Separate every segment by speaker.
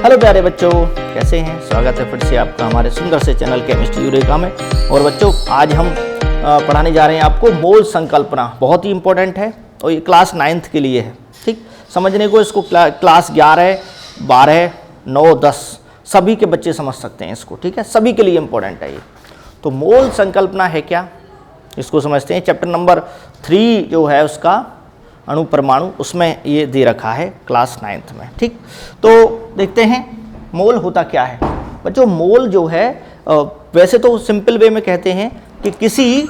Speaker 1: Hello प्यारे बच्चों, कैसे हैं? स्वागत है फिर से आपका हमारे सुंदर से चैनल केमिस्ट्री यूरेका में। और बच्चों, आज हम पढ़ाने जा रहे हैं आपको मोल संकल्पना। बहुत ही इंपॉर्टेंट है और ये क्लास 9th के लिए है। ठीक, समझने को इसको क्लास 11, 12, 9, 10 सभी के बच्चे समझ सकते हैं इसको। ठीक है, सभी के लिए इंपॉर्टेंट है ये। तो मोल संकल्पना है क्या, इसको समझते हैं। चैप्टर नंबर 3 जो है उसका अणु परमाणु, उसमें ये दे रखा है क्लास 9th में। ठीक, तो देखते हैं मोल होता क्या है बच्चों। मोल जो है वैसे तो सिंपल वे में कहते हैं कि किसी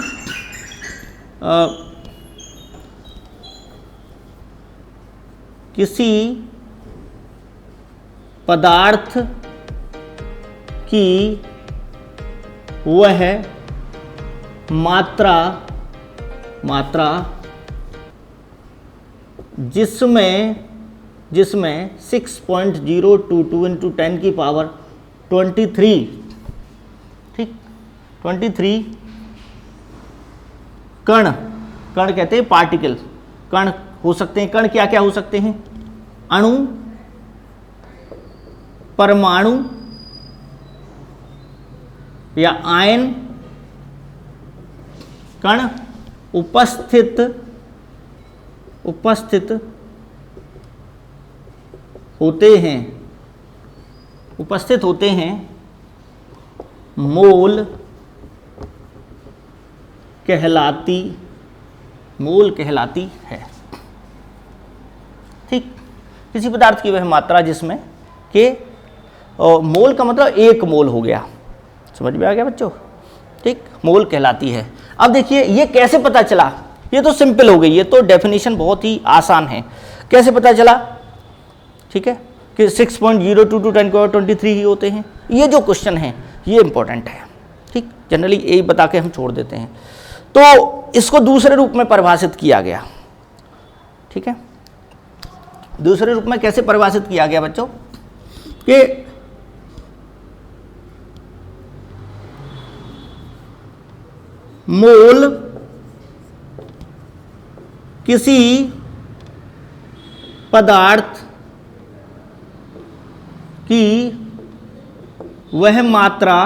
Speaker 1: पदार्थ की वह मात्रा जिसमें 6.022 × 10 की पावर 23, ठीक, 23 कण कहते हैं, पार्टिकल कण हो सकते हैं। कण क्या क्या हो सकते हैं? अणु, परमाणु या आयन कण उपस्थित होते हैं मोल कहलाती है। ठीक, किसी पदार्थ की वह मात्रा जिसमें के मोल का मतलब एक मोल हो गया। समझ में आ गया बच्चों? ठीक, मोल कहलाती है। अब देखिए ये कैसे पता चला, ये तो सिंपल हो गई, ये तो डेफिनेशन बहुत ही आसान है। कैसे पता चला? ठीक है, कि 6.022 × 10⁻23 ही होते हैं। ये जो क्वेश्चन है ये इंपॉर्टेंट है। ठीक, जनरली यही बता के हम छोड़ देते हैं। तो इसको दूसरे रूप में परिभाषित किया गया। ठीक है, दूसरे रूप में कैसे परिभाषित किया गया बच्चों? कि मोल किसी पदार्थ की वह मात्रा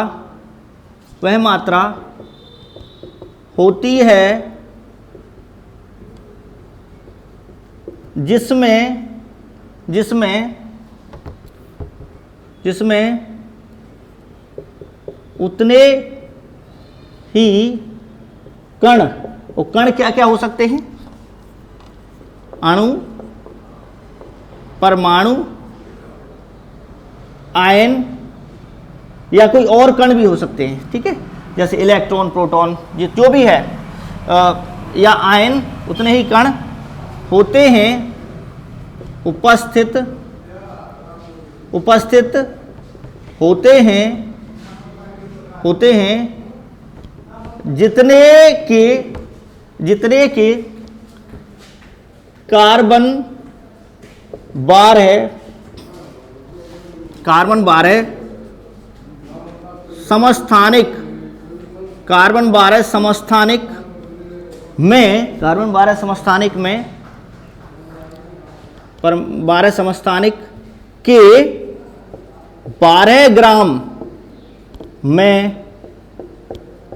Speaker 1: होती है जिसमें उतने ही कण, और कण क्या क्या हो सकते हैं? अणु, परमाणु, आयन या कोई और कण भी हो सकते हैं। ठीक है, जैसे इलेक्ट्रॉन, प्रोटॉन, ये जो भी है, या आयन, उतने ही कण होते हैं उपस्थित होते हैं जितने के कार्बन 12 समस्थानिक के 12 ग्राम में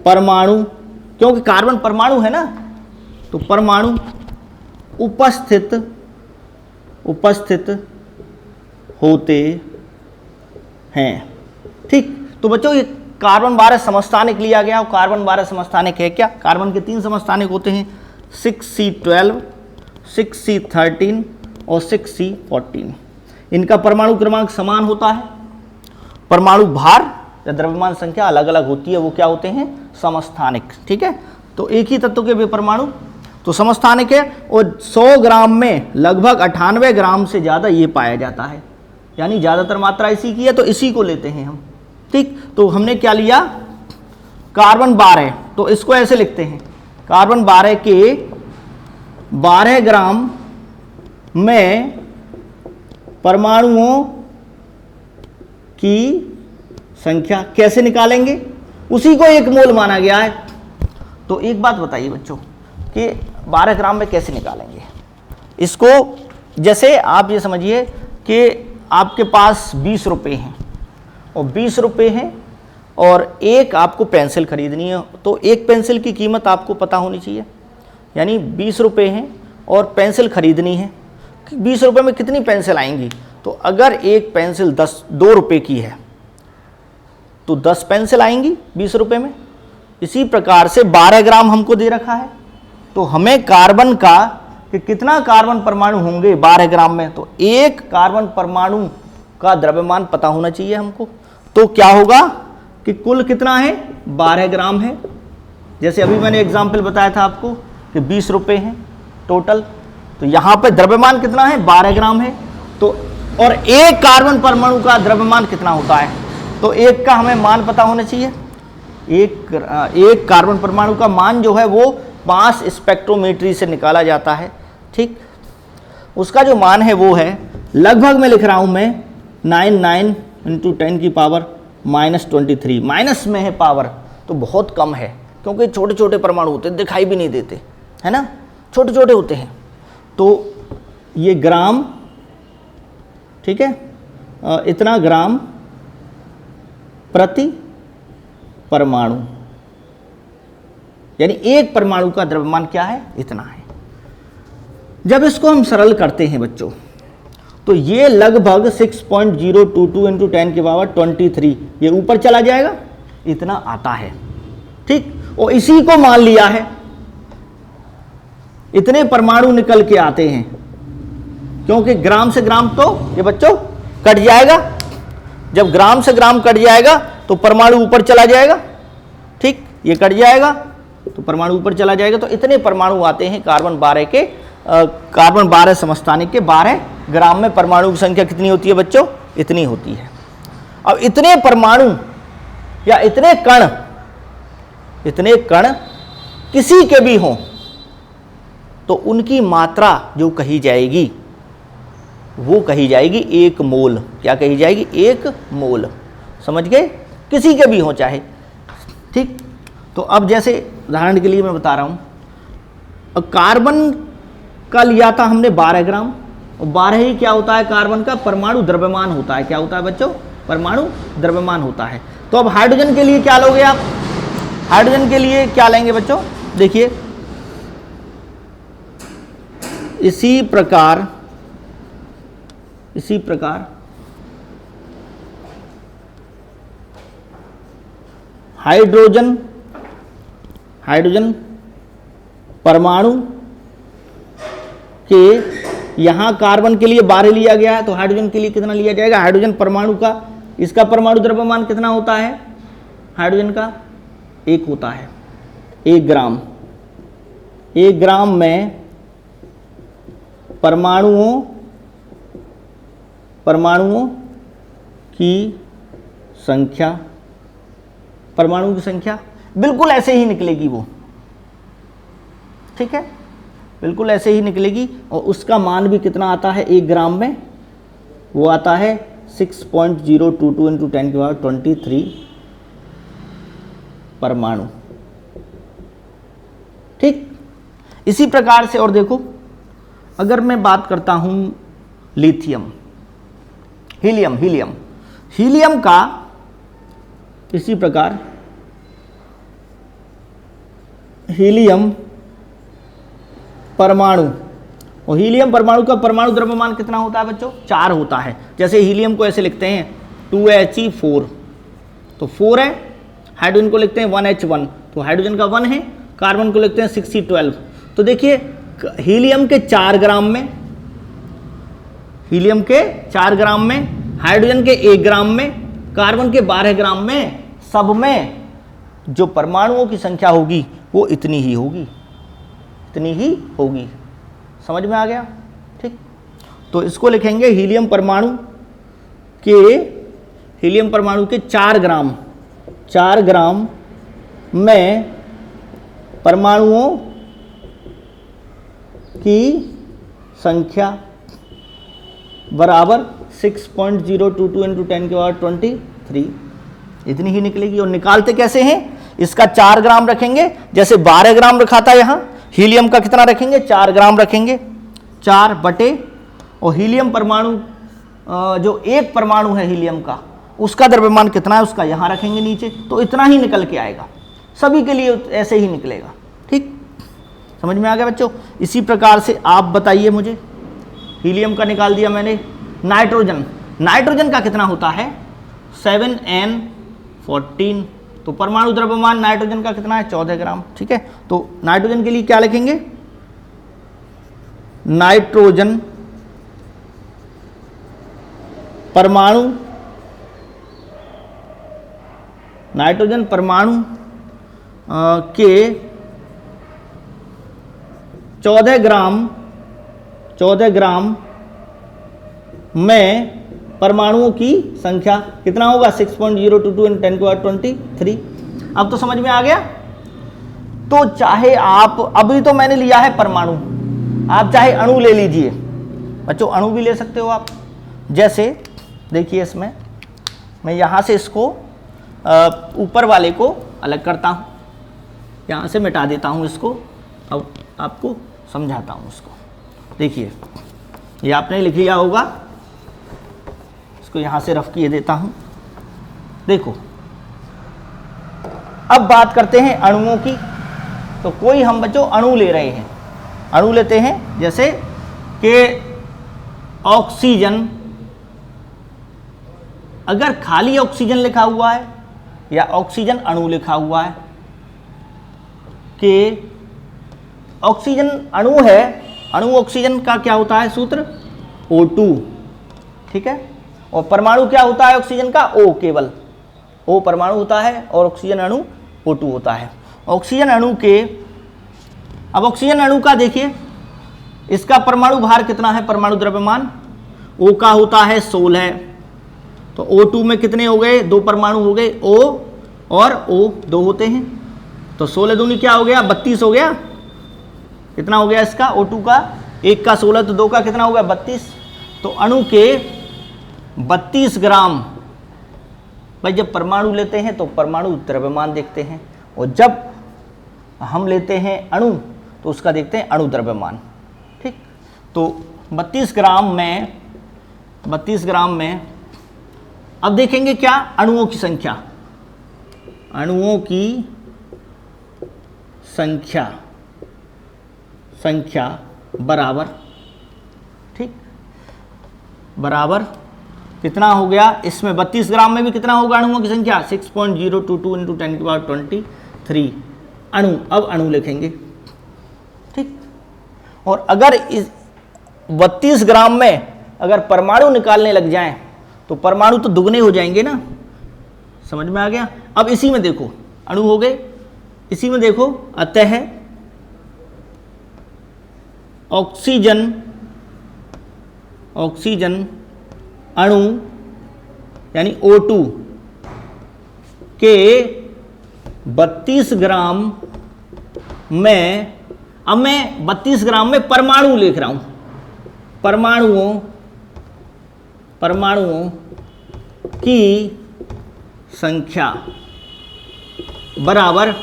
Speaker 1: परमाणु, क्योंकि कार्बन परमाणु है ना, तो परमाणु उपस्थित होते हैं। ठीक, तो बच्चों ये कार्बन 12 समस्थानिक लिया गया। और कार्बन 12 समस्थानिक है क्या? कार्बन के 3 समस्थानिक होते हैं, 6C12, 6C13 और 6C14। इनका परमाणु क्रमांक समान होता है। परमाणु भार या द्रव्यमान संख्या अलग अलग होती है, वो क्या होते हैं? समस्थानिक। ठीक है, तो एक ही तत्व के वे परमाणु तो समस्थानिक है। और 100 ग्राम में लगभग 98 ग्राम से ज़्यादा ये पाया जाता है, यानी ज़्यादातर मात्रा इसी की है, तो इसी को लेते हैं हम। ठीक, तो हमने क्या लिया? कार्बन 12, तो इसको ऐसे लिखते हैं, कार्बन 12 के 12 ग्राम में परमाणुओं की संख्या कैसे निकालेंगे? उसी को एक मोल माना गया है। तो एक बात बताइए बच्चों कि 12 ग्राम में कैसे निकालेंगे इसको? जैसे आप ये समझिए कि आपके पास 20 रुपये हैं और 20 रुपये हैं और एक आपको पेंसिल खरीदनी है, तो एक पेंसिल की कीमत आपको पता होनी चाहिए। यानी 20 रुपये हैं और पेंसिल खरीदनी है, 20 रुपये में कितनी पेंसिल आएंगी? तो अगर एक पेंसिल 2 रुपये की है तो 10 पेंसिल आएंगी 20 रुपये में। इसी प्रकार से 12 ग्राम हमको दे रखा है, तो हमें कार्बन का कि कितना कार्बन परमाणु होंगे 12 ग्राम में, तो एक कार्बन परमाणु का द्रव्यमान पता होना चाहिए हमको। तो क्या होगा कि कुल कितना है 12 ग्राम है। जैसे अभी मैंने एग्जाम्पल बताया था आपको कि 20 रुपये हैं टोटल, तो यहाँ पे द्रव्यमान कितना है 12 ग्राम है। तो और एक कार्बन परमाणु का द्रव्यमान कितना होता है, तो एक का हमें मान पता होना चाहिए। एक कार्बन परमाणु का मान जो है वो मास स्पेक्ट्रोमेट्री से निकाला जाता है। ठीक, उसका जो मान है वो है लगभग, मैं लिख रहा हूँ मैं 99 × 10 की पावर -23, माइनस में है पावर, तो बहुत कम है क्योंकि छोटे छोटे परमाणु होते हैं, दिखाई भी नहीं देते, है ना, छोटे छोटे होते हैं। तो ये ग्राम, ठीक है, इतना ग्राम प्रति परमाणु, यानी एक परमाणु का द्रव्यमान क्या है, इतना है। जब इसको हम सरल करते हैं बच्चों, तो ये लगभग 6.022 × 10 की पावर 23, ये ऊपर चला जाएगा, इतना आता है। ठीक, और इसी को मान लिया है, इतने परमाणु निकल के आते हैं, क्योंकि ग्राम से ग्राम तो ये बच्चों कट जाएगा। जब ग्राम से ग्राम कट जाएगा तो परमाणु ऊपर चला जाएगा। ठीक, ये कट जाएगा तो परमाणु ऊपर चला जाएगा, तो इतने परमाणु आते हैं कार्बन 12 के, कार्बन 12 समस्थानिक के 12 ग्राम में परमाणु की संख्या कितनी होती है बच्चों, इतनी होती है। अब इतने परमाणु या इतने कण किसी के भी हों तो उनकी मात्रा जो कही जाएगी वो कही जाएगी 1 मोल। क्या कही जाएगी, 1 मोल। समझ गए, किसी के भी हो चाहे। ठीक, तो अब जैसे उदाहरण के लिए मैं बता रहा हूं, कार्बन का लिया था हमने 12 ग्राम, और 12 ही क्या होता है, कार्बन का परमाणु द्रव्यमान होता है। क्या होता है बच्चों, परमाणु द्रव्यमान होता है। तो अब हाइड्रोजन के लिए क्या लोगे आप, हाइड्रोजन के लिए क्या लेंगे बच्चों, देखिए इसी प्रकार हाइड्रोजन परमाणु के यहाँ कार्बन के लिए 12 लिया गया है, तो हाइड्रोजन के लिए कितना लिया जाएगा, हाइड्रोजन परमाणु का, इसका परमाणु द्रव्यमान कितना होता है, हाइड्रोजन का 1 होता है, 1 ग्राम। 1 ग्राम में परमाणुओं की संख्या, परमाणु की संख्या बिल्कुल ऐसे ही निकलेगी वो। ठीक है, बिल्कुल ऐसे ही निकलेगी, और उसका मान भी कितना आता है 1 ग्राम में, वो आता है 6.022 × 10 की पावर 23 परमाणु। ठीक, इसी प्रकार से और देखो, अगर मैं बात करता हूं लिथियम, हीलियम का इसी प्रकार, हीलियम परमाणु, और हीलियम परमाणु का परमाणु द्रव्यमान कितना होता है बच्चों, 4 होता है। जैसे हीलियम को ऐसे लिखते हैं 2He4, तो 4 है, हाइड्रोजन को लिखते हैं 1H1, तो हाइड्रोजन का 1 है, कार्बन को लिखते हैं 6C12। तो देखिए हीलियम के 4 ग्राम में, हाइड्रोजन के 1 ग्राम में, कार्बन के 12 ग्राम में, सब में जो परमाणुओं की संख्या होगी वो इतनी ही होगी। समझ में आ गया। ठीक, तो इसको लिखेंगे हीलियम परमाणु के 4 ग्राम में परमाणुओं की संख्या बराबर 6.022 × 10 की पावर 23, इतनी ही निकलेगी। और निकालते कैसे हैं, इसका 4 ग्राम रखेंगे, जैसे 12 ग्राम रखा था यहाँ, हीलियम का कितना रखेंगे, 4 ग्राम रखेंगे, 4 बटे, और हीलियम परमाणु जो एक परमाणु है हीलियम का, उसका द्रव्यमान कितना है उसका यहाँ रखेंगे नीचे, तो इतना ही निकल के आएगा, सभी के लिए ऐसे ही निकलेगा। ठीक, समझ में आ गया बच्चों। इसी प्रकार से आप बताइए मुझे, हीलियम का निकाल दिया मैंने। नाइट्रोजन, नाइट्रोजन का कितना होता है 7n14, तो परमाणु द्रव्यमान नाइट्रोजन का कितना है 14 ग्राम। ठीक है, तो नाइट्रोजन के लिए क्या लिखेंगे, नाइट्रोजन परमाणु, नाइट्रोजन परमाणु के 14 ग्राम में परमाणुओं की संख्या कितना होगा 6.022 × 10⁻23। अब तो समझ में आ गया। तो चाहे आप, अभी तो मैंने लिया है परमाणु, आप चाहे अणु ले लीजिए बच्चों, अणु भी ले सकते हो आप। जैसे देखिए इसमें मैं यहाँ से इसको ऊपर वाले को अलग करता हूँ, यहाँ से मिटा देता हूँ इसको, अब आपको समझाता हूँ इसको। देखिए ये आपने लिख लिया होगा, इसको यहाँ से रफ किए देता हूँ। देखो अब बात करते हैं अणुओं की। तो कोई हम बच्चों अणु ले रहे हैं, अणु लेते हैं जैसे कि ऑक्सीजन, अगर खाली ऑक्सीजन लिखा हुआ है या ऑक्सीजन अणु लिखा हुआ है कि ऑक्सीजन अणु है, अणु ऑक्सीजन का क्या होता है सूत्र O2, ठीक है, और परमाणु क्या होता है ऑक्सीजन का O, केवल O परमाणु होता है और ऑक्सीजन अणु O2 होता है। ऑक्सीजन अणु के, अब ऑक्सीजन अणु का देखिए इसका परमाणु भार कितना है, परमाणु द्रव्यमान O का होता है 16, तो O2 में कितने हो गए, 2 परमाणु हो गए, O और O 2 होते हैं, तो 16 दूनी क्या हो गया 32 हो गया। कितना हो गया इसका O2 का, 1 का 16 तो 2 का कितना हो गया 32। तो अणु के 32 ग्राम, भाई जब परमाणु लेते हैं तो परमाणु द्रव्यमान देखते हैं, और जब हम लेते हैं अणु तो उसका देखते हैं अणु द्रव्यमान। ठीक, तो 32 ग्राम में अब देखेंगे क्या, अणुओं की संख्या, अणुओं की संख्या बराबर, ठीक, बराबर कितना हो गया, इसमें 32 ग्राम में भी कितना होगा अणुओं की संख्या 6.022 × 10⁻23 अणु। अब अणु लिखेंगे, ठीक, और अगर इस 32 ग्राम में अगर परमाणु निकालने लग जाएं तो परमाणु तो दुगने हो जाएंगे ना, समझ में आ गया। अब इसी में देखो अणु हो गए, इसी में देखो अतः ऑक्सीजन अणु यानी O2 के 32 ग्राम में, अब मैं 32 ग्राम में परमाणु लिख रहा हूं, परमाणुओं की संख्या बराबर,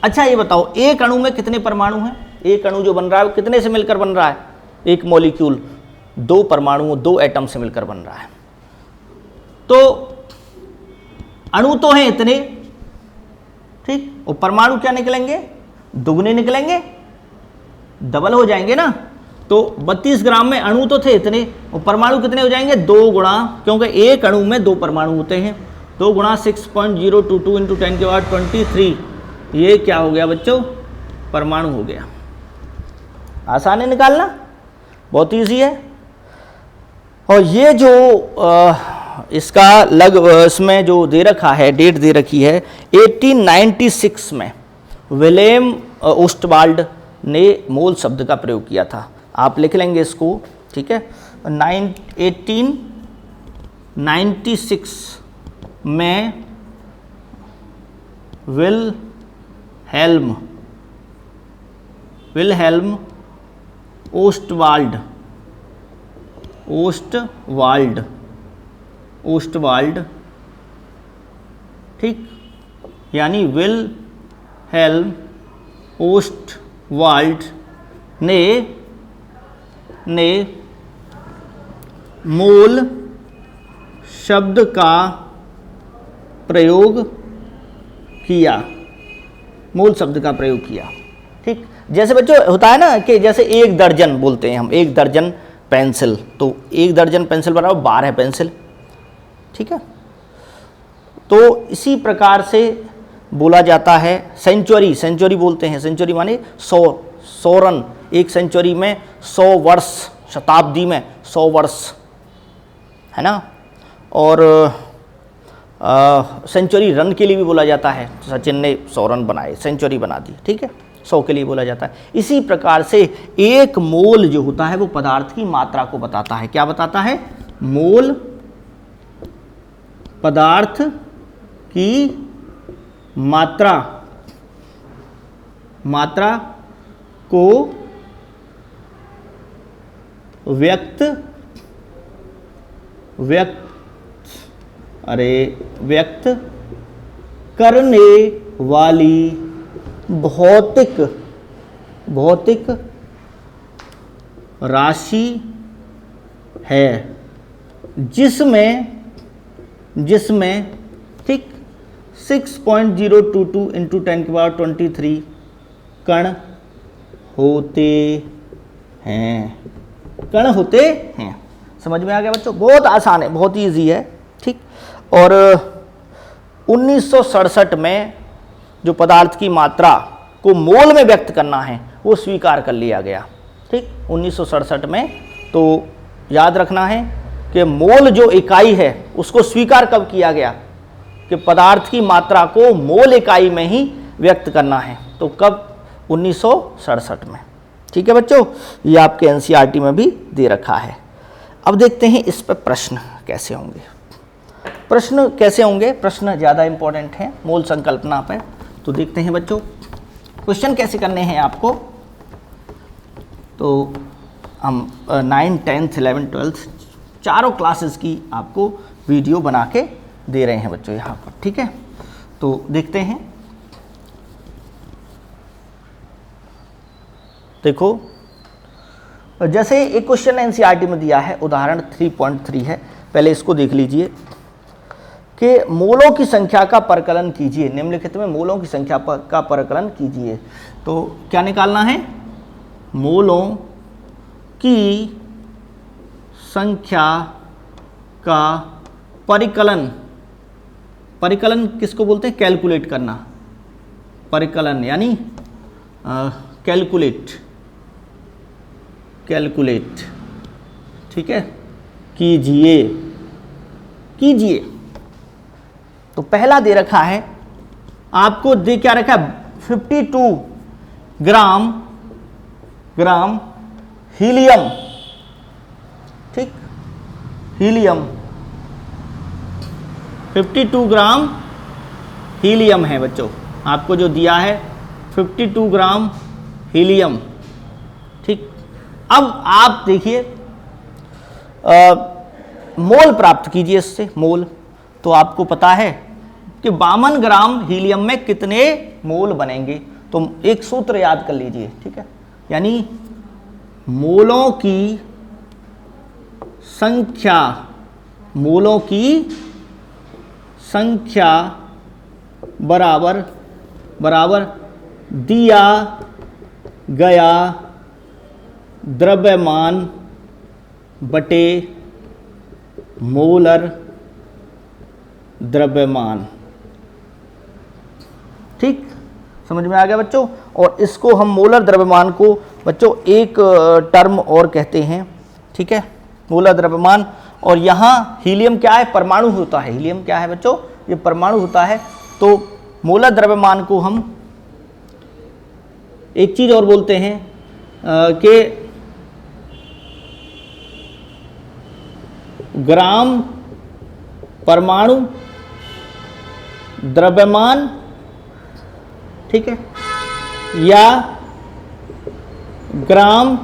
Speaker 1: अच्छा ये बताओ एक अणु में कितने परमाणु हैं, एक अणु जो बन रहा है वो कितने से मिलकर बन रहा है, एक मॉलिक्यूल 2 परमाणुओं 2 एटम से मिलकर बन रहा है। तो अणु तो हैं इतने, ठीक, और परमाणु क्या निकलेंगे, दुगने निकलेंगे, डबल हो जाएंगे ना। तो 32 ग्राम में अणु तो थे इतने, और परमाणु कितने हो जाएंगे 2 गुणा, क्योंकि एक अणु में 2 परमाणु होते हैं, 2 गुणा 6.022 × 10⁻23, ये क्या हो गया बच्चों, परमाणु हो गया। आसान है निकालना, बहुत ईजी है। और ये जो इसका इसमें जो दे रखा है, डेट दे रखी है 1896 में विलेम ओस्टवाल्ड ने मोल शब्द का प्रयोग किया था। आप लिख लेंगे इसको, ठीक है। 1896 में विलहेल्म ओस्टवाल्ड, ठीक, यानी विलहेल्म ओस्टवाल्ड ने मोल शब्द का प्रयोग किया, मूल शब्द का प्रयोग किया। ठीक, जैसे बच्चों होता है ना कि जैसे 1 दर्जन बोलते हैं हम, 1 दर्जन पेंसिल, तो 1 दर्जन पेंसिल बराबर 12 पेंसिल। ठीक है, तो इसी प्रकार से बोला जाता है सेंचुरी, सेंचुरी बोलते हैं, सेंचुरी माने 100, 100 रन, एक सेंचुरी में 100 वर्ष, शताब्दी में 100 वर्ष, है ना। और सेंचुरी रन के लिए भी बोला जाता है, सचिन ने 100 रन बनाए, सेंचुरी बना दी। ठीक है, 100 के लिए बोला जाता है। इसी प्रकार से एक मोल जो होता है वो पदार्थ की मात्रा को बताता है। क्या बताता है? मोल पदार्थ की मात्रा, मात्रा को व्यक्त करने वाली भौतिक राशि है, जिसमें ठीक 6.022 × 10⁻23 कण होते हैं, कण होते हैं। समझ में आ गया बच्चों? बहुत आसान है, बहुत ही ईजी है। ठीक, और 1967 में जो पदार्थ की मात्रा को मोल में व्यक्त करना है वो स्वीकार कर लिया गया। ठीक, 1967 में। तो याद रखना है कि मोल जो इकाई है उसको स्वीकार कब किया गया कि पदार्थ की मात्रा को मोल इकाई में ही व्यक्त करना है, तो कब? 1967 में। ठीक है बच्चों, ये आपके एनसीईआरटी में भी दे रखा है। अब देखते हैं इस पर प्रश्न कैसे होंगे। प्रश्न कैसे होंगे? प्रश्न ज़्यादा इंपॉर्टेंट है मोल संकल्पना पर। तो देखते हैं बच्चों क्वेश्चन कैसे करने हैं आपको। तो हम 9, 10th, 11th, 12th चारों क्लासेस की आपको वीडियो बना के दे रहे हैं बच्चों यहाँ पर। ठीक है, तो देखते हैं। देखो, जैसे एक क्वेश्चन एनसीईआरटी में दिया है, उदाहरण 3.3 है, पहले इसको देख लीजिए कि मोलों की संख्या का परकलन कीजिए। निम्नलिखित में मोलों की संख्या का परकलन कीजिए। तो क्या निकालना है? मोलों की संख्या का परिकलन। परिकलन किसको बोलते हैं? कैलकुलेट करना। परिकलन यानी कैलकुलेट। ठीक है, कीजिए। तो पहला दे रखा है आपको, दे क्या रखा है? 52 ग्राम हीलियम। ठीक, हीलियम 52 ग्राम हीलियम है बच्चों, आपको जो दिया है 52 ग्राम हीलियम। ठीक, अब आप देखिए मोल प्राप्त कीजिए इससे, मोल। तो आपको पता है कि 52 ग्राम हीलियम में कितने मोल बनेंगे। तो एक सूत्र याद कर लीजिए। ठीक है, यानी मोलों की संख्या बराबर दिया गया द्रव्यमान बटे मोलर द्रव्यमान। ठीक, समझ में आ गया बच्चों? और इसको हम मोलर द्रव्यमान को बच्चों एक टर्म और कहते हैं। ठीक है, मोलर द्रव्यमान। और यहाँ हीलियम क्या है? परमाणु होता है। हीलियम क्या है बच्चों? ये परमाणु होता है। तो मोलर द्रव्यमान को हम एक चीज और बोलते हैं कि ग्राम परमाणु द्रव्यमान। ठीक है, या ग्राम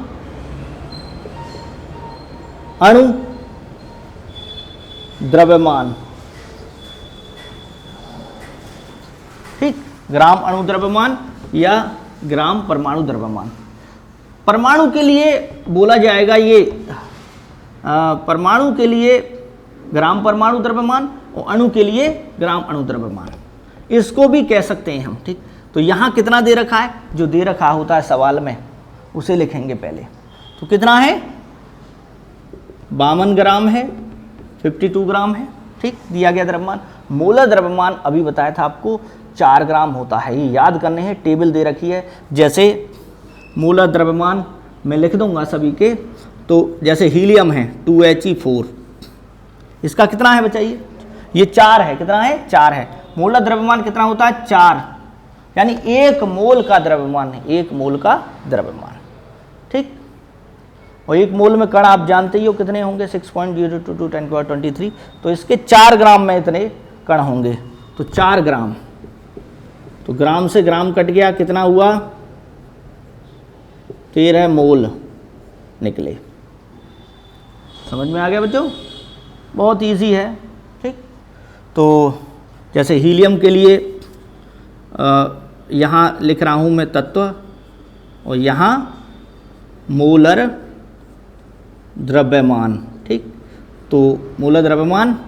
Speaker 1: अणु द्रव्यमान। ठीक, ग्राम अणु द्रव्यमान या ग्राम परमाणु द्रव्यमान। परमाणु के लिए बोला जाएगा ये, परमाणु के लिए ग्राम परमाणु द्रव्यमान और अणु के लिए ग्राम अणु द्रव्यमान, इसको भी कह सकते हैं हम। ठीक, तो यहाँ कितना दे रखा है, जो दे रखा होता है सवाल में उसे लिखेंगे पहले। तो कितना है, 52 ग्राम है, 52 ग्राम है। ठीक, दिया गया द्रव्यमान। मोलर द्रव्यमान अभी बताया था आपको 4 ग्राम होता है, ये याद करने हैं, टेबल दे रखी है। जैसे मोलर द्रव्यमान मैं लिख दूंगा सभी के, तो जैसे हीलियम है 2He4, इसका कितना है बताइए, ये 4 है, कितना है 4 है। मोलर द्रव्यमान कितना होता है 4, यानी 1 मोल का द्रव्यमान है, 1 मोल का द्रव्यमान। ठीक, और 1 मोल में कण आप जानते ही हो कितने होंगे, 6.022 × 10⁻23, तो इसके 4 ग्राम में इतने कण होंगे, तो 4 ग्राम। तो ग्राम से ग्राम कट गया, कितना हुआ 13 मोल निकले। समझ में आ गया बच्चों, बहुत इजी है। ठीक, तो जैसे हीलियम के लिए यहाँ लिख रहा हूँ मैं तत्व, और यहाँ मोलर द्रव्यमान। ठीक, तो मोलर द्रव्यमान,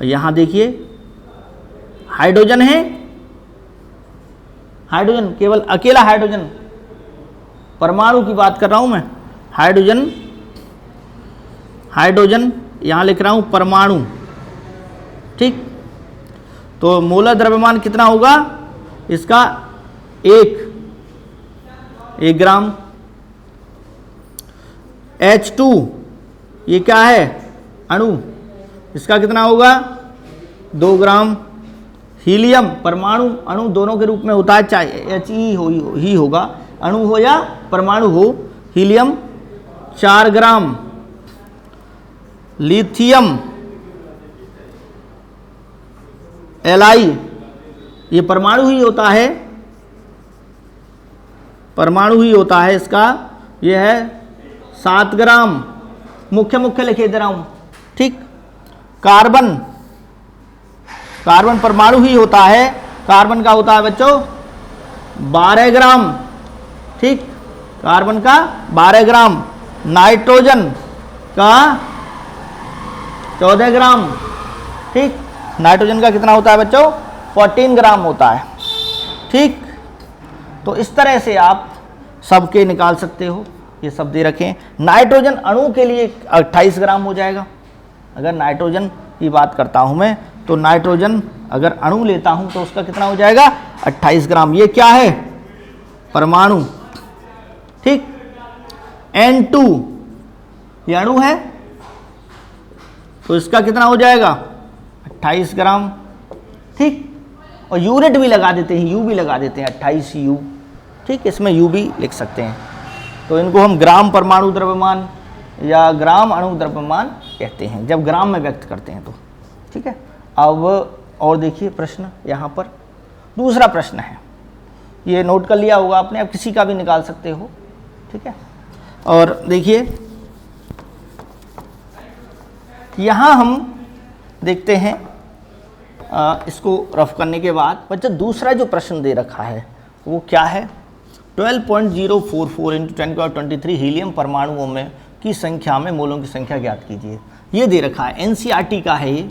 Speaker 1: यहाँ देखिए हाइड्रोजन है, हाइड्रोजन केवल अकेला हाइड्रोजन, परमाणु की बात कर रहा हूँ मैं, हाइड्रोजन, हाइड्रोजन यहाँ लिख रहा हूँ परमाणु। ठीक, तो मोलर द्रव्यमान कितना होगा इसका, 1 ग्राम। H2 ये क्या है, अणु, इसका कितना होगा 2 ग्राम। हीलियम परमाणु अणु दोनों के रूप में होता है, चाहे He ही होगा, अणु हो या परमाणु हो। हीलियम 4 ग्राम। लिथियम Li ये परमाणु ही होता है, परमाणु ही होता है इसका, ये है 7 ग्राम। मुख्य मुख्य लिखे दे रहा हूं। ठीक, कार्बन, कार्बन परमाणु ही होता है, कार्बन का होता है बच्चों 12 ग्राम। ठीक, कार्बन का 12 ग्राम। नाइट्रोजन का 14 ग्राम। ठीक, नाइट्रोजन का कितना होता है बच्चों 14 ग्राम होता है। ठीक, तो इस तरह से आप सबके निकाल सकते हो, ये सब दे रखें। नाइट्रोजन अणु के लिए 28 ग्राम हो जाएगा। अगर नाइट्रोजन की बात करता हूं मैं, तो नाइट्रोजन अगर अणु लेता हूं तो उसका कितना हो जाएगा 28 ग्राम। ये क्या है, परमाणु। ठीक, N2 ये अणु है, तो इसका कितना हो जाएगा 28 ग्राम। ठीक, और यूनिट भी लगा देते हैं, यू भी लगा देते हैं, 28 U। ठीक, इसमें यू भी लिख सकते हैं। तो इनको हम ग्राम परमाणु द्रव्यमान या ग्राम अणु द्रव्यमान कहते हैं, जब ग्राम में व्यक्त करते हैं तो। ठीक है, अब और देखिए प्रश्न, यहाँ पर दूसरा प्रश्न है, ये नोट कर लिया होगा आपने, अब किसी का भी निकाल सकते हो। ठीक है, और देखिए यहाँ हम देखते हैं, इसको रफ करने के बाद बच्चा दूसरा जो प्रश्न दे रखा है वो क्या है, 12.044 × 10⁻23 हीलियम परमाणुओं में की संख्या में मोलों की संख्या ज्ञात कीजिए। ये दे रखा है, NCERT का है ये,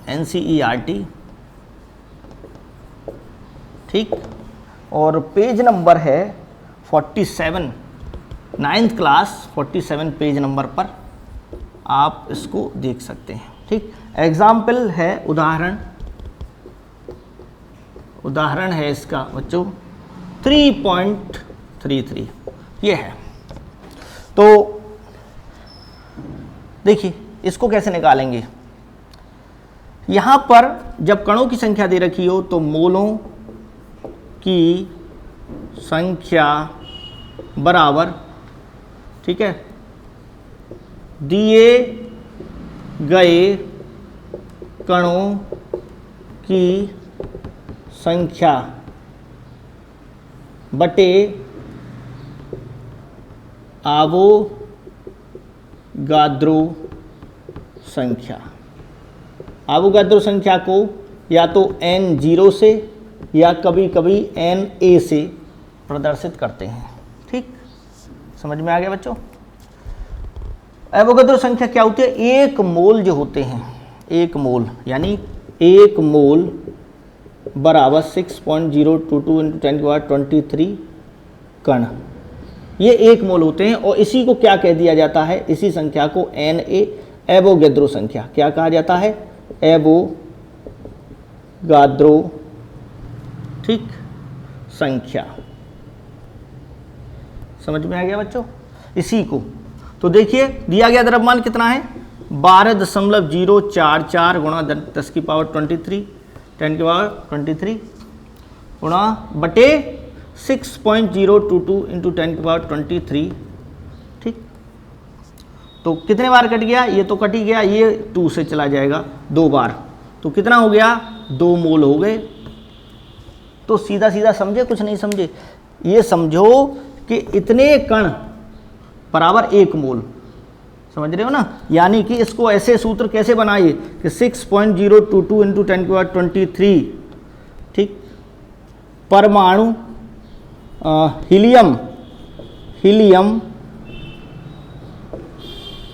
Speaker 1: NCERT। ठीक, और पेज नंबर है 47, 9th क्लास 47 पेज नंबर पर आप इसको देख सकते हैं। ठीक, एग्जाम्पल है, उदाहरण है इसका बच्चों 3.33 ये है। तो देखिए इसको कैसे निकालेंगे। यहाँ पर जब कणों की संख्या दे रखी हो तो मोलों की संख्या बराबर, ठीक है, दिए गए कणों की संख्या बटे आवोगाद्रो संख्या। आवोगाद्रो संख्या को या तो N0 से या कभी कभी Na से प्रदर्शित करते हैं। ठीक, समझ में आ गया बच्चों। एवोगैड्रो संख्या क्या होती है? एक मोल जो होते हैं, एक मोल यानी एक मोल बराबर 6.022 × 10⁻23 कण, ये एक मोल होते हैं। और इसी को क्या कह दिया जाता है? इसी संख्या को Na एवोगैड्रो संख्या क्या कहा जाता है? एवोगाद्रो, ठीक, संख्या। समझ में आ गया बच्चों? इसी को तो देखिए दिया गया द्रव्यमान कितना है? 12.044 गुणा 10⁻23 गुणा बटे 6.022 × 10⁻23, ठीक। तो कितने बार कट गया? ये तो कट ही गया, ये 2 से चला जाएगा 2 बार, तो कितना हो गया? 2 मोल हो गए। तो सीधा सीधा समझे, कुछ नहीं समझे? ये समझो कि इतने कण बराबर 1 मोल, समझ रहे हो ना? यानी कि इसको ऐसे सूत्र कैसे बनाइए कि 6.022 × 10⁻23, ठीक, परमाणु हीलियम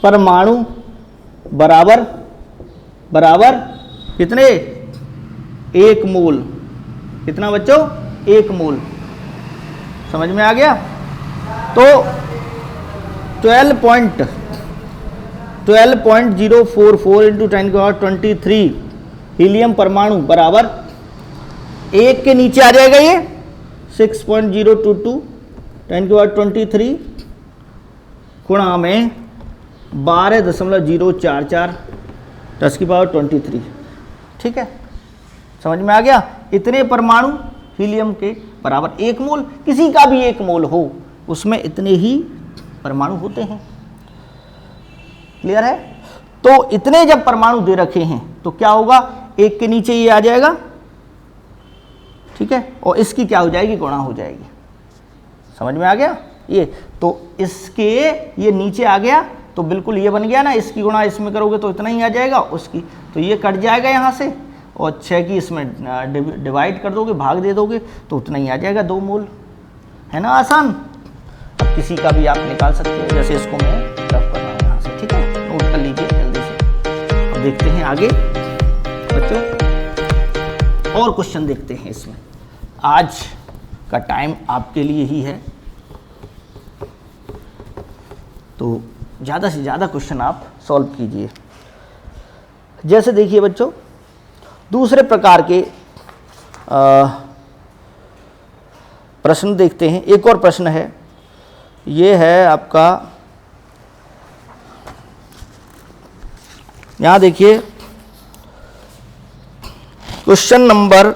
Speaker 1: परमाणु बराबर कितने? 1 मोल। कितना बच्चों? 1 मोल। समझ में आ गया? तो 12.044 × 10⁻23 हीलियम परमाणु बराबर 1 के नीचे आ जाएगा ये 6.022 10⁻23 गुणा में 12.044 10⁻23, ठीक है। समझ में आ गया? इतने परमाणु हीलियम के बराबर 1 मोल, किसी का भी 1 मोल हो उसमें इतने ही परमाणु होते हैं। क्लियर है? तो इतने जब परमाणु दे रखे हैं तो क्या होगा? 1 के नीचे ये आ जाएगा, ठीक है, और इसकी क्या हो जाएगी? गुणा हो जाएगी। समझ में आ गया? ये तो इसके ये नीचे आ गया तो बिल्कुल ये बन गया ना, इसकी गुणा इसमें करोगे तो इतना ही आ जाएगा, उसकी तो ये कट जाएगा यहाँ से, और 6 की इसमें डिवाइड कर दोगे, भाग दे दोगे तो उतना ही आ जाएगा 2 मोल। है ना आसान? अब किसी का भी आप निकाल सकते हो, जैसे इसको मैं रफ कर रहा हूँ यहाँ से, ठीक है, नोट कर लीजिए जल्दी से। अब देखते हैं आगे बच्चों, और क्वेश्चन देखते हैं इसमें। आज का टाइम आपके लिए ही है, तो ज़्यादा से ज़्यादा क्वेश्चन आप सॉल्व कीजिए। जैसे देखिए बच्चों, दूसरे प्रकार के प्रश्न देखते हैं। एक और प्रश्न है, ये है आपका, यहाँ देखिए क्वेश्चन नंबर,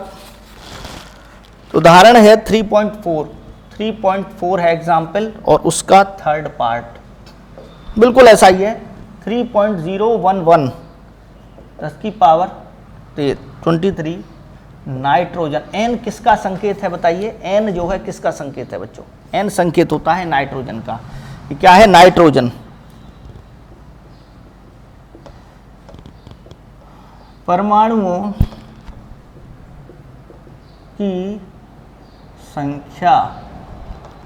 Speaker 1: उदाहरण है 3.4 है एग्जाम्पल, और उसका 3rd पार्ट बिल्कुल ऐसा ही है। 3.011 10⁻23 नाइट्रोजन। एन किसका संकेत है बताइए? एन जो है किसका संकेत है बच्चों? एन संकेत होता है नाइट्रोजन का। ये क्या है? नाइट्रोजन। परमाणुओं की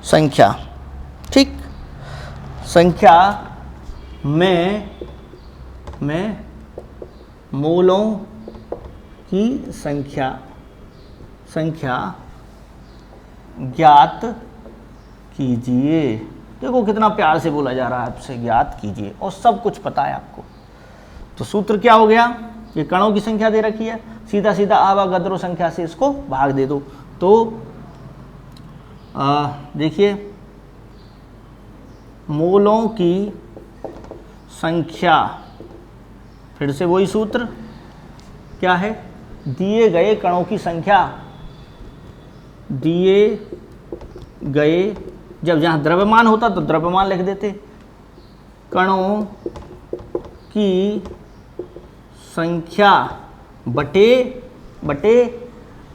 Speaker 1: संख्या, ठीक, संख्या में मोलों की संख्या ज्ञात कीजिए। देखो कितना प्यार से बोला जा रहा है आपसे, ज्ञात कीजिए, और सब कुछ पता है आपको। तो सूत्र क्या हो गया? ये कणों की संख्या दे रखी है, सीधा सीधा आवागद्रो संख्या से इसको भाग दे दो। तो देखिए, मोलों की संख्या, फिर से वही सूत्र क्या है? दिए गए कणों की संख्या, दिए गए, जब जहाँ द्रव्यमान होता तो द्रव्यमान लिख देते, कणों की संख्या बटे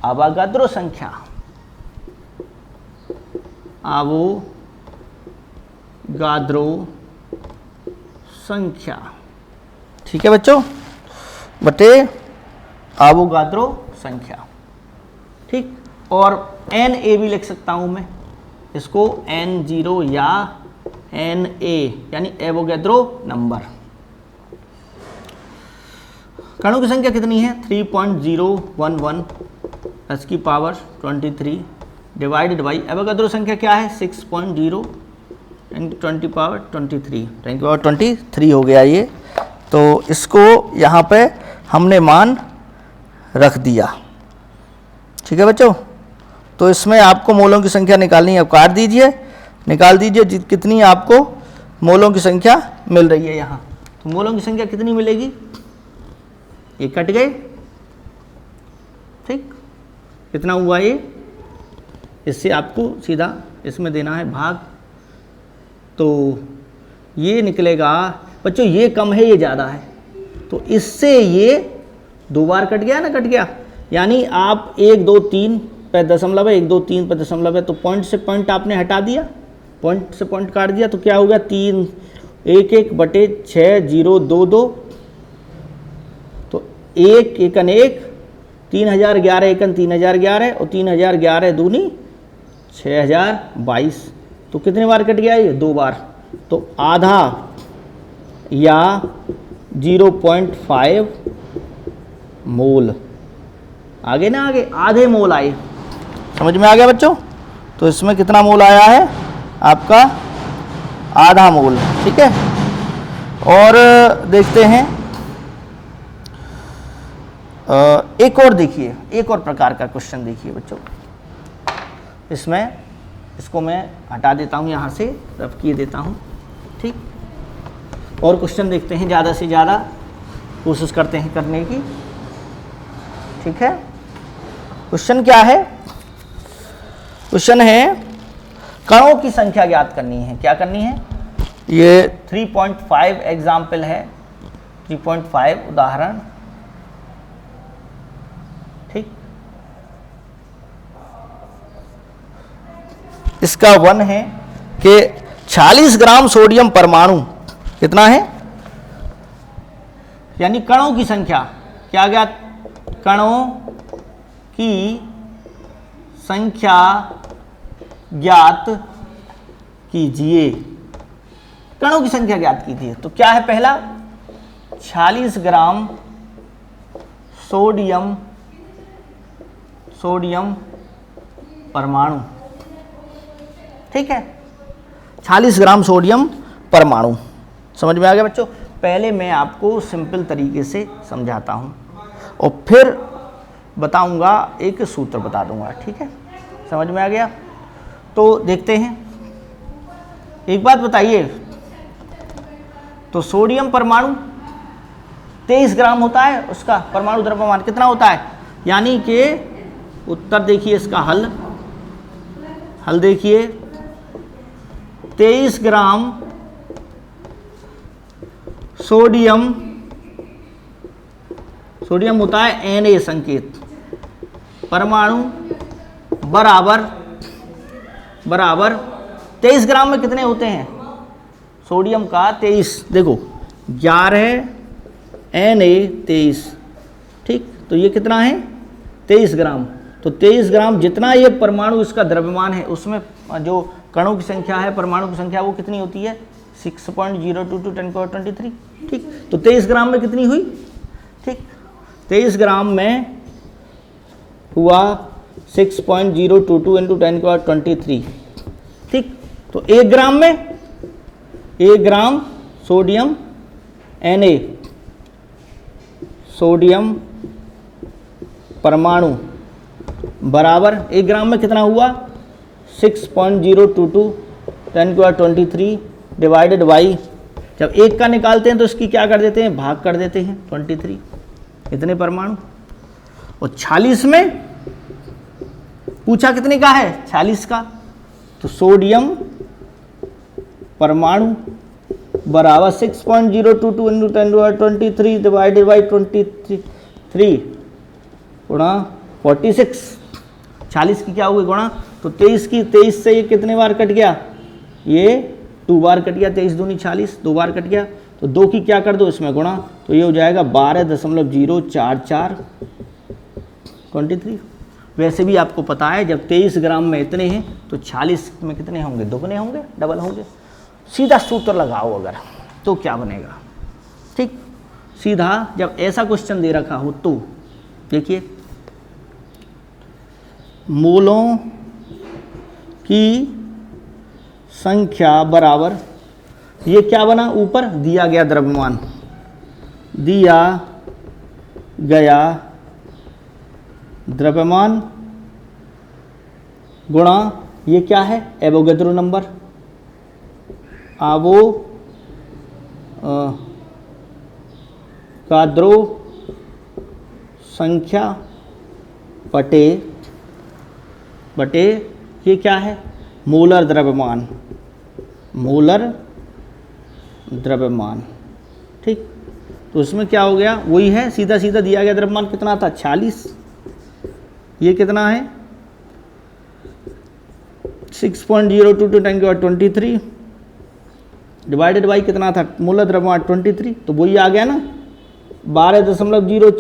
Speaker 1: आवागद्रो संख्या, आवोगाद्रो संख्या, ठीक है बच्चों, बटे आवोगाद्रो संख्या, ठीक। और Na भी लिख सकता हूं मैं, इसको N0 या Na यानी एवोगैड्रो नंबर। कणों की संख्या कितनी है 3.011 10 की पावर 23 डिवाइडेड बाई एवोगैड्रो संख्या क्या है 6.0 इंटू 10 की पावर 23 10 की पावर 23 हो गया ये। तो इसको यहाँ पे हमने मान रख दिया। ठीक है बच्चों, तो इसमें आपको मोलों की संख्या निकालनी है, काट दीजिए, निकाल दीजिए कितनी आपको मोलों की संख्या मिल रही है यहाँ। तो मोलों की संख्या कितनी मिलेगी, ये कट गए, ठीक, कितना हुआ ये, इससे आपको सीधा इसमें देना है भाग, तो ये निकलेगा बच्चों, ये कम है ये ज़्यादा है, तो इससे ये 2 बार कट गया ना, कट गया, यानी आप 1 2 3 पे दशमलव है, 1 2 3 पे दशमलव है, तो पॉइंट से पॉइंट आपने हटा दिया, पॉइंट से पॉइंट काट दिया, तो क्या हो गया 3 1 1 बटे 6 0 2 2, तो 1 एकन 1 3011 एकन 3011 और 3011 दूनी 6022, तो कितने बार कट गया ये 2 बार, तो आधा या 0.5 मोल, आगे ना आगे आधे मोल आए, समझ में आ गया बच्चों। तो इसमें कितना मोल आया है आपका, आधा मोल, ठीक है। और देखते हैं एक और, देखिए एक और प्रकार का क्वेश्चन देखिए बच्चों, इसमें इसको मैं हटा देता हूँ यहाँ से, रफ किए देता हूँ, ठीक। और क्वेश्चन देखते हैं, ज़्यादा से ज़्यादा कोशिश करते हैं करने की, ठीक है। क्वेश्चन क्या है, क्वेश्चन है कणों की संख्या ज्ञात करनी है, क्या करनी है, ये 3.5 एग्जाम्पल है, 3.5 उदाहरण, ठीक। इसका 1 है कि 40 ग्राम सोडियम परमाणु कितना है, यानी कणों की संख्या, क्या ज्ञात, कणों की संख्या ज्ञात कीजिए, कणों की संख्या ज्ञात कीजिए। तो क्या है पहला, 40 ग्राम सोडियम परमाणु, ठीक है, 40 ग्राम सोडियम परमाणु, समझ में आ गया बच्चों। पहले मैं आपको सिंपल तरीके से समझाता हूँ और फिर बताऊंगा, एक सूत्र बता दूंगा, ठीक है, समझ में आ गया। तो देखते हैं, एक बात बताइए, तो सोडियम परमाणु 23 ग्राम होता है, उसका परमाणु द्रव्यमान कितना होता है, यानी कि उत्तर देखिए इसका हल देखिए, 23 ग्राम सोडियम होता है Na संकेत, परमाणु बराबर 23 ग्राम में कितने होते हैं सोडियम का, 23, देखो 11 Na 23, ठीक, तो ये कितना है 23 ग्राम, तो 23 ग्राम जितना ये परमाणु इसका द्रव्यमान है, उसमें जो कणों की संख्या है, परमाणु की संख्या, वो कितनी होती है 6.022 10 की पावर 23, ठीक। तो 23 ग्राम में कितनी हुई, ठीक, 23 ग्राम में हुआ 6.022 इंटू 10 की पावर 23, ठीक। तो 1 ग्राम में 1 ग्राम सोडियम Na सोडियम परमाणु बराबर 1 ग्राम में कितना हुआ 6.022 10 की पावर 23 डिवाइडेड बाई, जब 1 का निकालते हैं तो इसकी क्या कर देते हैं, भाग कर देते हैं 23, इतने परमाणु। और 40 में पूछा कितने का है 40 का, तो सोडियम परमाणु बराबर 6.022 इंटू 10 की पावर 23 डिवाइडेड बाई 23 गुणा 46, 40 की क्या होगी गुणा, तो 23 से ये कितने बार कट गया, ये 2 बार कट गया, 23 दूनी 40, 2 बार कट गया, तो 2 की क्या कर दो इसमें गुणा, तो ये हो जाएगा 12.044 23। वैसे भी आपको पता है जब 23 ग्राम में इतने हैं तो 40 में कितने होंगे, दुगने होंगे, डबल होंगे। सीधा सूत्र लगाओ अगर, तो क्या बनेगा, ठीक। सीधा जब ऐसा क्वेश्चन दे रखा हो तो देखिए, मोलों की संख्या बराबर, ये क्या बना, ऊपर दिया गया द्रव्यमान, दिया गया द्रव्यमान गुणा ये क्या है, एवोगैड्रो नंबर, एवोगाद्रो संख्या बटे ये क्या है, मोलर द्रव्यमान, मोलर द्रव्यमान, ठीक। तो उसमें क्या हो गया, वही है, सीधा सीधा दिया गया द्रव्यमान कितना था 46, ये कितना है 6.02 × 10⁻23 डिवाइडेड बाई कितना था, मोलर द्रव्यमान 23, तो वही आ गया ना 12.044 ×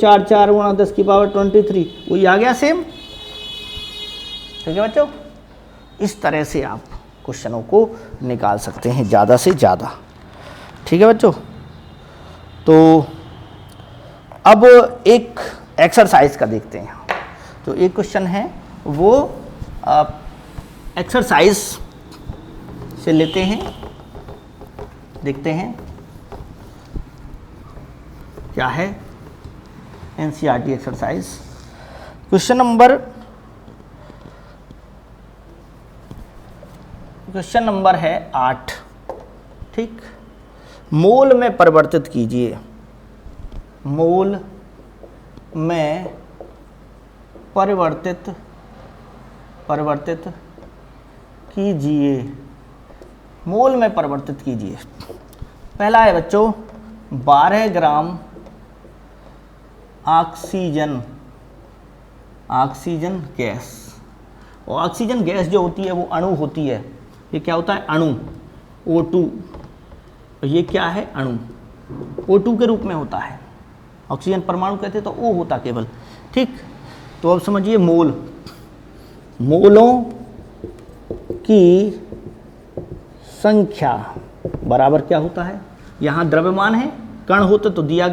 Speaker 1: 10⁻23, वही आ गया सेम, ठीक है बच्चों। इस तरह से आप क्वेश्चनों को निकाल सकते हैं ज़्यादा से ज़्यादा, ठीक है बच्चों। तो अब एक एक्सरसाइज का देखते हैं। तो एक क्वेश्चन है वो एक्सरसाइज से लेते हैं, देखते हैं क्या है, एनसीईआरटी एक्सरसाइज क्वेश्चन नंबर है 8, ठीक। मोल में परिवर्तित कीजिए, मोल में परिवर्तित कीजिए, मोल में परिवर्तित कीजिए। पहला है बच्चों 12 ग्राम ऑक्सीजन गैस, और ऑक्सीजन गैस जो होती है वो अणु होती है, ये क्या होता है अणु, O2, ये क्या है अणु, O2 के रूप में होता है, ऑक्सीजन परमाणु कहते तो O होता केवल, ठीक। तो अब समझिए मोल, मोलों की संख्या बराबर क्या होता है, यहाँ द्रव्यमान है, कण होते तो दिए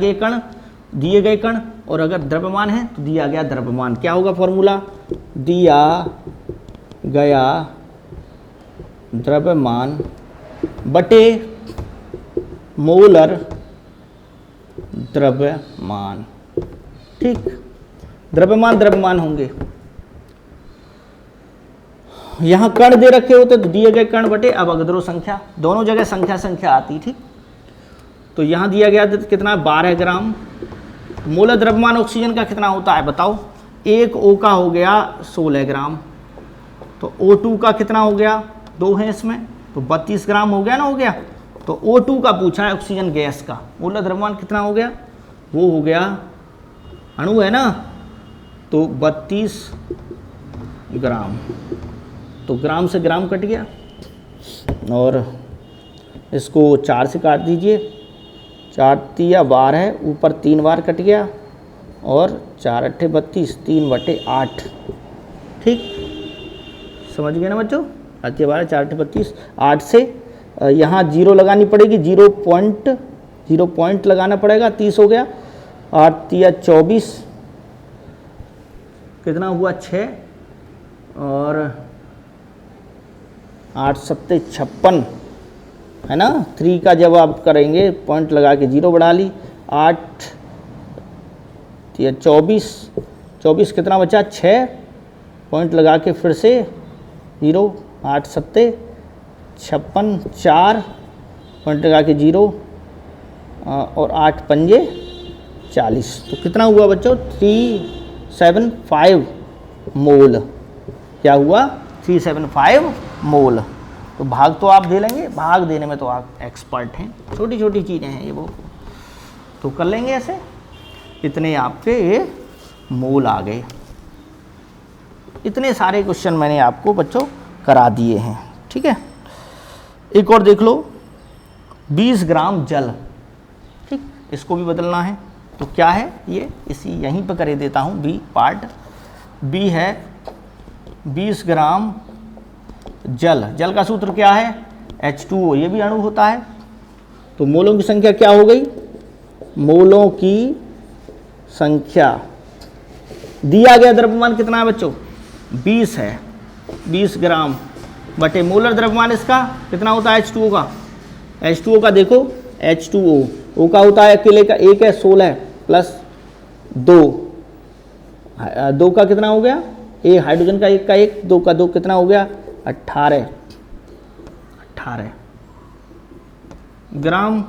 Speaker 1: गए कण, और अगर द्रव्यमान है तो दिया गया द्रव्यमान, क्या होगा फॉर्मूला, दिया गया द्रव्यमान बटे मोलर द्रव्यमान, ठीक। द्रव्यमान होंगे, यहाँ कण दे रखे होते तो दिए गए कण बटे अवोगाद्रो संख्या, दोनों जगह संख्या आती, ठीक। तो यहाँ दिया गया कितना 12 ग्राम, मोलर द्रव्यमान ऑक्सीजन का कितना होता है बताओ, एक O का हो गया 16 ग्राम, तो O2 का कितना हो गया, 2 है इसमें, तो 32 ग्राम हो गया ना, हो गया। तो O2 का पूछा है ऑक्सीजन गैस का, मोलर द्रव्यमान कितना हो गया, वो हो गया, अणु है ना, तो 32 ग्राम, तो ग्राम से ग्राम कट गया, और इसको 4 से काट दीजिए, 4 तिया 12 है, ऊपर 3 बार कट गया, और 4 अट्ठे 32, 3/8, ठीक। समझ गए ना बच्चों, 8 तिया 12, 4 अट्ठे 32, 8 से यहाँ 0 लगानी पड़ेगी, 0 पॉइंट लगाना पड़ेगा, 30 हो गया, 8 तिया 24, कितना हुआ 6, और 8 सत्ते 56 है ना, 3 का जब आप करेंगे पॉइंट लगा के 0 बढ़ा ली, 8 या 24 कितना बचा 6, पॉइंट लगा के फिर से 0, 8 सत्ते 56, 4 पॉइंट लगा के 0, और 8 पंजे 40, तो कितना हुआ बच्चों 375 मोल, क्या हुआ 375 मोल। तो भाग तो आप दे लेंगे, भाग देने में तो आप एक्सपर्ट हैं, छोटी छोटी चीज़ें हैं ये वो, तो कर लेंगे ऐसे, इतने आपके ये मोल आ गए। इतने सारे क्वेश्चन मैंने आपको बच्चों करा दिए हैं, ठीक है। एक और देख लो, 20 ग्राम जल, ठीक, इसको भी बदलना है, तो क्या है ये, इसी यहीं पर कर देता हूँ, बी पार्ट बी है 20 ग्राम जल का सूत्र क्या है, H2O ये भी अणु होता है। तो मोलों की संख्या क्या हो गई, मोलों की संख्या, दिया गया द्रव्यमान कितना है बच्चों, 20 है, 20 ग्राम बटे मोलर द्रव्यमान इसका कितना होता है H2O का। H2O का देखो, H2O O का होता है अकेले का 1 है 16 प्लस 2, 2 का कितना हो गया, ए हाइड्रोजन का 1 का 1, 2 का 2 कितना हो गया 18 ग्राम।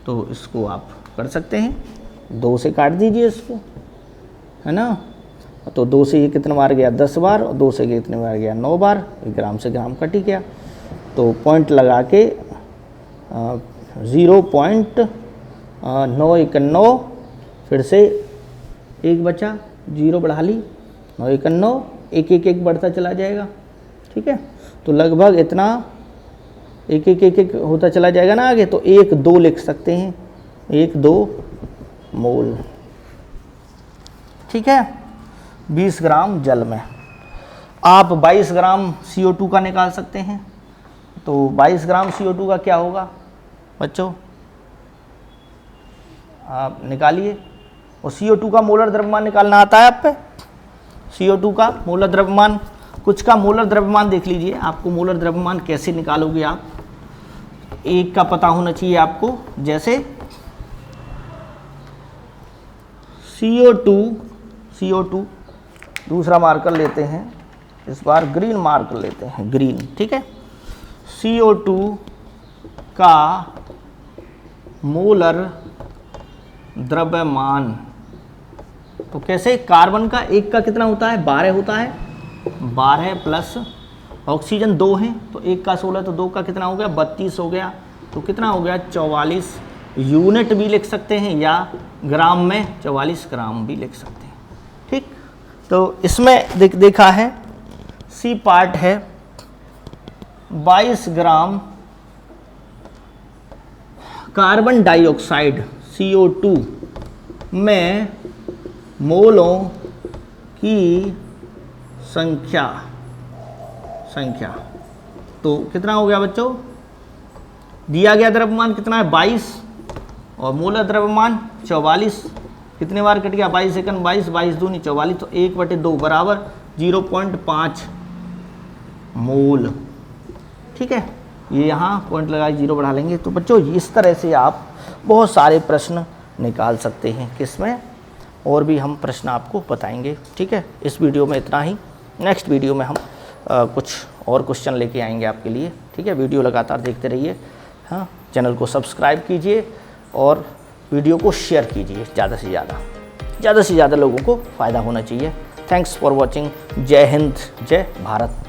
Speaker 1: तो इसको आप कर सकते हैं, 2 से काट दीजिए इसको, है ना। तो 2 से ये कितने बार गया 10 बार, और 2 से कितने बार गया 9 बार, ग्राम से ग्राम कट ही गया। तो पॉइंट लगा के 0.919, फिर से 1 बचा, 0 बढ़ा ली, 919, 1 बढ़ता चला जाएगा, ठीक है। तो लगभग इतना 1 होता चला जाएगा ना आगे, तो 1-2 लिख सकते हैं, 1-2 मोल, ठीक है। 20 ग्राम जल में आप 22 ग्राम CO2 का निकाल सकते हैं। तो 22 ग्राम CO2 का क्या होगा बच्चों, आप निकालिए। और CO2 का मोलर द्रव्यमान निकालना आता है आप पे, CO2 का मोलर द्रव्यमान, कुछ का मोलर द्रव्यमान देख लीजिए। आपको मोलर द्रव्यमान कैसे निकालोगे आप, एक का पता होना चाहिए आपको। जैसे CO2 दूसरा मार्कर लेते हैं, इस बार ग्रीन मार्कर लेते हैं, ग्रीन, ठीक है। CO2 का मोलर द्रव्यमान, तो कैसे, कार्बन का 1 का कितना होता है 12 होता है, 12 प्लस ऑक्सीजन 2 है, तो 1 का 16, तो 2 का कितना हो गया 32 हो गया, तो कितना हो गया 44 यूनिट भी लिख सकते हैं, या ग्राम में 44 ग्राम भी लिख सकते हैं, ठीक। तो इसमें देखा है, सी पार्ट है 22 ग्राम कार्बन डाइऑक्साइड CO2 में मोलों की संख्या, तो कितना हो गया बच्चों, दिया गया द्रव्यमान कितना है 22 और मोलर द्रव्यमान 44, कितने बार कट गया 22 सेकंड, 22 दूनी 44, तो 1/2 बराबर 0.5 मोल, ठीक है। ये यहाँ पॉइंट लगा 0 बढ़ा लेंगे। तो बच्चों इस तरह से आप बहुत सारे प्रश्न निकाल सकते हैं, किसमें, और भी हम प्रश्न आपको बताएंगे, ठीक है। इस वीडियो में इतना ही, नेक्स्ट वीडियो में हम कुछ और क्वेश्चन लेके आएंगे आपके लिए, ठीक है। वीडियो लगातार देखते रहिए, हाँ, चैनल को सब्सक्राइब कीजिए और वीडियो को शेयर कीजिए, ज़्यादा से ज़्यादा लोगों को फ़ायदा होना चाहिए। Thanks for watching. जय हिंद, जय भारत।